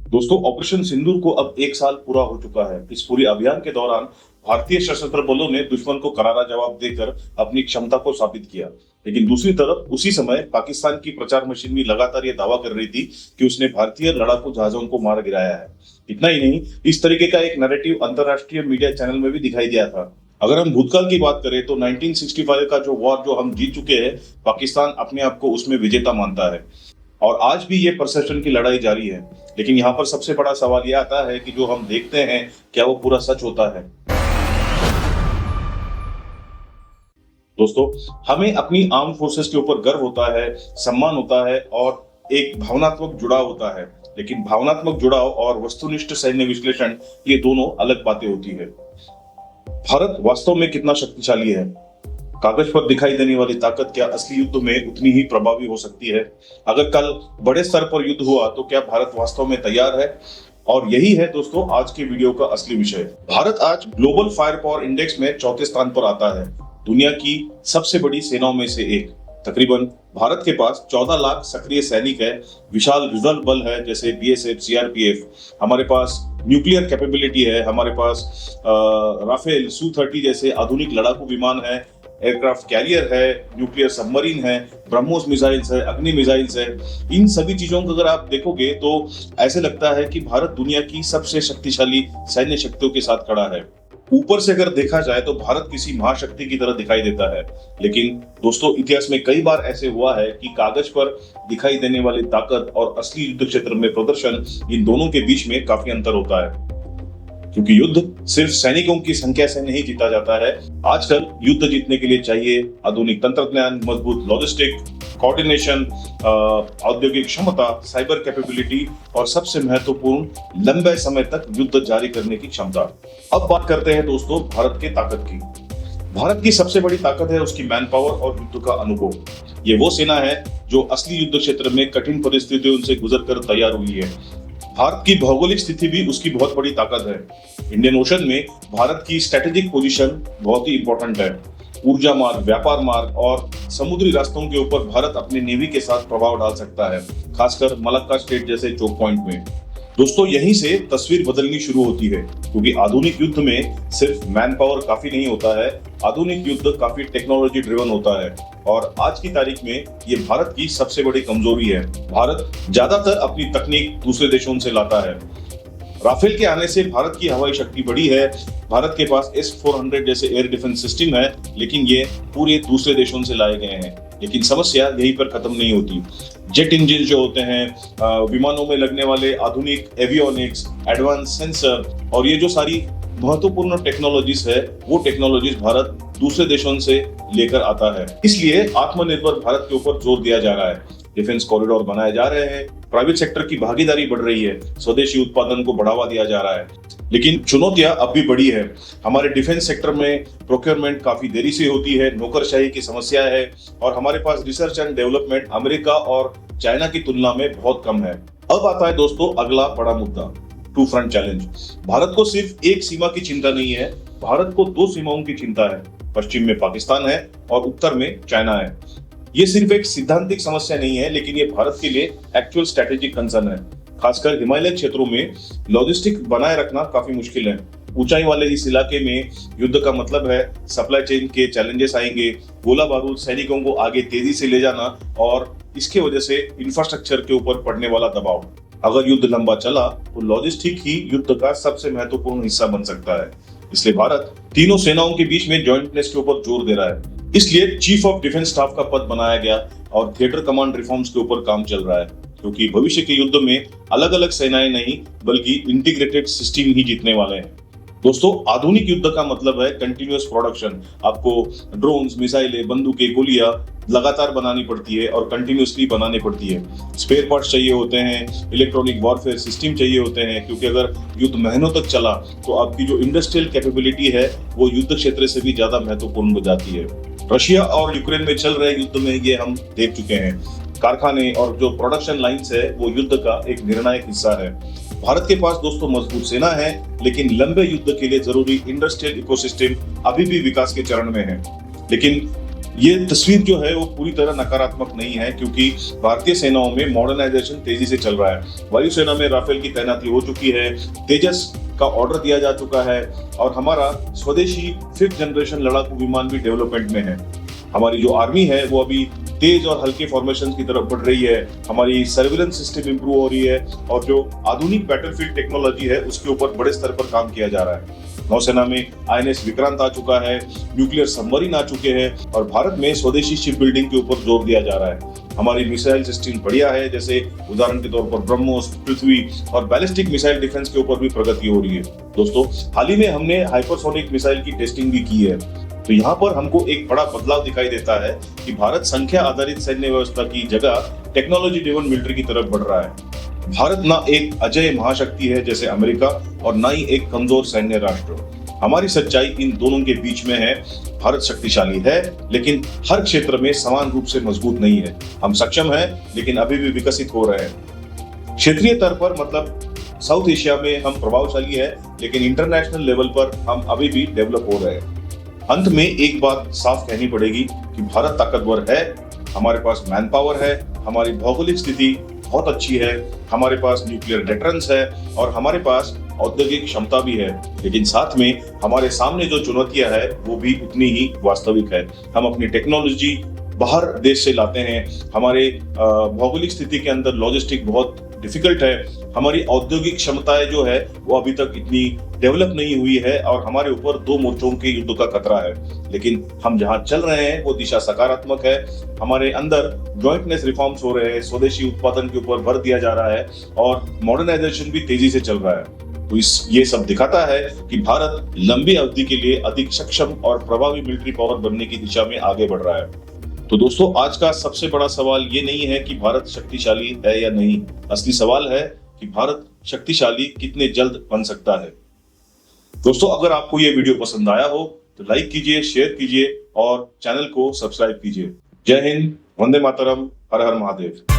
दोस्तों, ऑपरेशन सिंदूर को अब 1 साल पूरा हो चुका है। इस पूरे अभियान के दौरान भारतीय सशस्त्र बलों ने दुश्मन को करारा जवाब देकर अपनी क्षमता को साबित किया। लेकिन दूसरी तरफ उसी समय पाकिस्तान की प्रचार मशीन भी लगातार ये दावा कर रही थी कि उसने भारतीय लड़ाकू जहाजों को मार गिराया है। इतना ही नहीं, इस तरीके का एक नैरेटिव अंतरराष्ट्रीय मीडिया चैनल में भी दिखाई दिया था। अगर हम भूतकाल की बात करें तो 1965 का जो वॉर जो हम जीत चुके हैं, पाकिस्तान अपने आप को उसमें विजेता मानता है और आज भी ये परसेप्शन की लड़ाई जारी है। लेकिन यहाँ पर सबसे बड़ा सवाल यह आता है कि जो हम देखते हैं, क्या वो पूरा सच होता है? दोस्तों, हमें अपनी आर्म फोर्सेस के ऊपर गर्व होता है, सम्मान होता है और एक भावनात्मक जुड़ाव होता है। लेकिन भावनात्मक जुड़ाव और वस्तुनिष्ठ सैन्य विश्लेषण, ये दोनों अलग बातें होती है। भारत वास्तव में कितना शक्तिशाली है? कागज पर दिखाई देने वाली ताकत क्या असली युद्ध में उतनी ही प्रभावी हो सकती है? अगर कल बड़े स्तर पर युद्ध हुआ तो क्या भारत वास्तव में तैयार है? और यही है दोस्तों आज के वीडियो का असली विषय। भारत आज ग्लोबल फायर पावर इंडेक्स में 4थे स्थान पर आता है, दुनिया की सबसे बड़ी सेनाओं में से एक। तकरीबन भारत के पास 14 लाख सक्रिय सैनिक है, विशाल रिजर्व बल है जैसे बीएसएफ, सीआरपीएफ, हमारे पास न्यूक्लियर कैपेबिलिटी है, हमारे पास राफेल सू-30 जैसे आधुनिक लड़ाकू विमान है, एयरक्राफ्ट कैरियर है, न्यूक्लियर सबमरीन है, ब्रह्मोस मिसाइल्स है, अग्नि मिसाइल्स है। इन सभी चीजों को अगर आप देखोगे तो ऐसे लगता है कि भारत दुनिया की सबसे शक्तिशाली सैन्य शक्तियों के साथ खड़ा है। ऊपर से अगर देखा जाए तो भारत किसी महाशक्ति की तरह दिखाई देता है, लेकिन दोस्तों इतिहास में कई बार ऐसे हुआ है कि कागज पर दिखाई देने वाली ताकत और असली युद्ध क्षेत्र में प्रदर्शन, इन दोनों के बीच में काफी अंतर होता है। क्योंकि युद्ध सिर्फ सैनिकों की संख्या से नहीं जीता जाता है। आजकल युद्ध जीतने के लिए चाहिए आधुनिक तंत्रज्ञान, मजबूत लॉजिस्टिक, कोऑर्डिनेशन, औद्योगिक क्षमता, साइबर कैपेबिलिटी और सबसे महत्वपूर्ण लंबे समय तक युद्ध जारी करने की क्षमता। अब बात करते हैं दोस्तों भारत की ताकत की। भारत की सबसे बड़ी ताकत है उसकी मैन पावर और युद्ध का अनुभव। ये वो सेना है जो असली युद्ध क्षेत्र में कठिन परिस्थितियों से गुजरकर तैयार हुई है। भारत की भौगोलिक स्थिति भी उसकी बहुत बड़ी ताकत है। इंडियन ओशन में भारत की स्ट्रेटेजिक पोजीशन बहुत ही इंपॉर्टेंट है। ऊर्जा मार्ग, व्यापार मार्ग और समुद्री रास्तों के ऊपर भारत अपनी नेवी के साथ प्रभाव डाल सकता है, खासकर मलक्का स्ट्रेट जैसे चोक पॉइंट में। दोस्तों यहीं से तस्वीर बदलनी शुरू होती है, क्योंकि आधुनिक युद्ध में सिर्फ मैन पावर काफी नहीं होता है, आधुनिक युद्ध काफी टेक्नोलॉजी ड्रिवन होता है। और आज की तारीख में ये भारत की सबसे बड़ी कमजोरी है। भारत ज्यादातर अपनी तकनीक दूसरे देशों से लाता है। राफेल के आने से भारत की हवाई शक्ति बढ़ी है। भारत के पास S-400 जैसे एयर डिफेंस सिस्टम है, लेकिन ये पूरे दूसरे देशों से लाए गए हैं। लेकिन समस्या यहीं पर खत्म नहीं होती। जेट इंजन जो होते हैं, विमानों में लगने वाले आधुनिक एवियोनिक्स, एडवांस सेंसर और ये जो सारी महत्वपूर्ण टेक्नोलॉजीज है, वो टेक्नोलॉजीज भारत दूसरे देशों से लेकर आता है। इसलिए आत्मनिर्भर भारत के ऊपर जोर दिया जा रहा है। डिफेंस कॉरिडोर बनाए जा रहे हैं, प्राइवेट सेक्टर की भागीदारी बढ़ रही है, स्वदेशी उत्पादन को बढ़ावा दिया जा रहा है। लेकिन चुनौतियां अब भी बड़ी है। हमारे डिफेंस सेक्टर में प्रोक्योरमेंट काफी देरी से होती है, नौकरशाही की समस्या है और हमारे पास रिसर्च एंड डेवलपमेंट अमेरिका और चाइना की तुलना में बहुत कम है। अब आता है दोस्तों अगला बड़ा मुद्दा, टू फ्रंट चैलेंज। भारत को सिर्फ एक सीमा की चिंता नहीं है, भारत को 2 सीमाओं की चिंता है। पश्चिम में पाकिस्तान है और उत्तर में चाइना है। ये सिर्फ एक सिद्धांतिक समस्या नहीं है, लेकिन ये भारत के लिए एक्चुअल स्ट्रेटेजिक कंसर्न है। खासकर हिमालय क्षेत्रों में लॉजिस्टिक बनाए रखना काफी मुश्किल है। ऊंचाई वाले इस इलाके में युद्ध का मतलब है सप्लाई चेन के चैलेंजेस आएंगे, गोला बारूद, सैनिकों को आगे तेजी से ले जाना और इसके वजह से इंफ्रास्ट्रक्चर के ऊपर पड़ने वाला दबाव। अगर युद्ध लंबा चला तो लॉजिस्टिक ही युद्ध का सबसे महत्वपूर्ण हिस्सा बन सकता है। इसलिए भारत तीनों सेनाओं के बीच में जॉइंटनेस के ऊपर जोर दे रहा है। इसलिए चीफ ऑफ डिफेंस स्टाफ का पद बनाया गया और थिएटर कमांड रिफॉर्म्स के ऊपर काम चल रहा है, क्योंकि भविष्य के युद्ध में अलग अलग सेनाएं नहीं बल्कि इंटीग्रेटेड सिस्टम ही जीतने वाले हैं। दोस्तों आधुनिक युद्ध का मतलब है कंटिन्यूअस प्रोडक्शन। आपको ड्रोन्स, मिसाइलें, बंदूकें, गोलियां लगातार बनानी पड़ती है और कंटिन्यूअसली बनानी पड़ती है। स्पेयर पार्ट्स चाहिए होते हैं, इलेक्ट्रॉनिक वॉरफेयर सिस्टम चाहिए होते हैं, क्योंकि अगर युद्ध महीनों तक चला तो आपकी जो इंडस्ट्रियल कैपेबिलिटी है वो युद्ध क्षेत्र से भी ज्यादा महत्वपूर्ण हो जाती है। रशिया और यूक्रेन में चल रहे युद्ध में ये हम देख चुके हैं। कारखाने और जो प्रोडक्शन लाइंस है वो युद्ध का एक निर्णायक हिस्सा है। भारत के पास दोस्तों मजबूत सेना है, लेकिन लंबे युद्ध के लिए जरूरी इंडस्ट्रियल इकोसिस्टम अभी भी विकास के चरण में है। लेकिन ये तस्वीर जो है वो पूरी तरह नकारात्मक नहीं है, क्योंकि भारतीय सेनाओं में मॉडर्नाइजेशन तेजी से चल रहा है। वायुसेना में राफेल की तैनाती हो चुकी है, तेजस का ऑर्डर दिया जा चुका है और हमारा स्वदेशी 5th जनरेशन लड़ाकू विमान भी डेवलपमेंट में है। हमारी जो आर्मी है वो अभी तेज और हल्के फॉर्मेशन की तरफ बढ़ रही है। हमारी सर्विलेंस सिस्टम इंप्रूव हो रही है और जो आधुनिक बैटलफील्ड टेक्नोलॉजी है उसके ऊपर बड़े स्तर पर काम किया जा रहा है। नौसेना में INS विक्रांत आ चुका है, न्यूक्लियर सबमरीन आ चुके हैं और भारत में स्वदेशी शिप बिल्डिंग के ऊपर जोर दिया जा रहा है। हमारी मिसाइल सिस्टम बढ़िया है, जैसे उदाहरण के तौर पर ब्रह्मोस, पृथ्वी और बैलिस्टिक मिसाइल डिफेंस के ऊपर भी प्रगति हो रही है। दोस्तों, हाल ही में हमने हाइपरसोनिक मिसाइल की टेस्टिंग भी की है। तो यहाँ पर हमको एक बड़ा बदलाव दिखाई देता है कि भारत संख्या आधारित सैन्य व्यवस्था की जगह टेक्नोलॉजी ड्रिवन मिलिट्री की तरफ बढ़ रहा है। भारत ना एक अजय महाशक्ति है जैसे अमेरिका और ना ही एक कमजोर सैन्य राष्ट्र। हमारी सच्चाई इन दोनों के बीच में है। भारत शक्तिशाली है लेकिन हर क्षेत्र में समान रूप से मजबूत नहीं है। हम सक्षम हैं लेकिन अभी भी विकसित हो रहे हैं। क्षेत्रीय स्तर पर मतलब साउथ एशिया में हम प्रभावशाली है, लेकिन इंटरनेशनल लेवल पर हम अभी भी डेवलप हो रहे हैं। अंत में एक बात साफ कहनी पड़ेगी कि भारत ताकतवर है, हमारे पास मैन पावर है, हमारी भौगोलिक स्थिति बहुत अच्छी है, हमारे पास न्यूक्लियर डेटरेंस है और हमारे पास औद्योगिक क्षमता भी है। लेकिन साथ में हमारे सामने जो चुनौतियां है वो भी उतनी ही वास्तविक है। हम अपनी टेक्नोलॉजी बाहर देश से लाते हैं, हमारे भौगोलिक स्थिति के अंदर लॉजिस्टिक बहुत डिफिकल्ट है, हमारी औद्योगिक क्षमताएं जो है वो अभी तक इतनी डेवलप नहीं हुई है और हमारे ऊपर 2 मोर्चों के युद्ध का खतरा है। लेकिन हम जहां चल रहे हैं वो दिशा सकारात्मक है। हमारे अंदर जॉइंटनेस रिफॉर्म्स हो रहे हैं, स्वदेशी उत्पादन के ऊपर भर दिया जा रहा है और मॉडर्नाइजेशन भी तेजी से चल रहा है। तो ये सब दिखाता है कि भारत लंबी अवधि के लिए अधिक सक्षम और प्रभावी मिलिट्री पावर बनने की दिशा में आगे बढ़ रहा है। तो दोस्तों, आज का सबसे बड़ा सवाल ये नहीं है कि भारत शक्तिशाली है या नहीं। असली सवाल है कि भारत शक्तिशाली कितने जल्द बन सकता है। दोस्तों, अगर आपको ये वीडियो पसंद आया हो तो लाइक कीजिए, शेयर कीजिए और चैनल को सब्सक्राइब कीजिए। जय हिंद, वंदे मातरम, हर हर महादेव।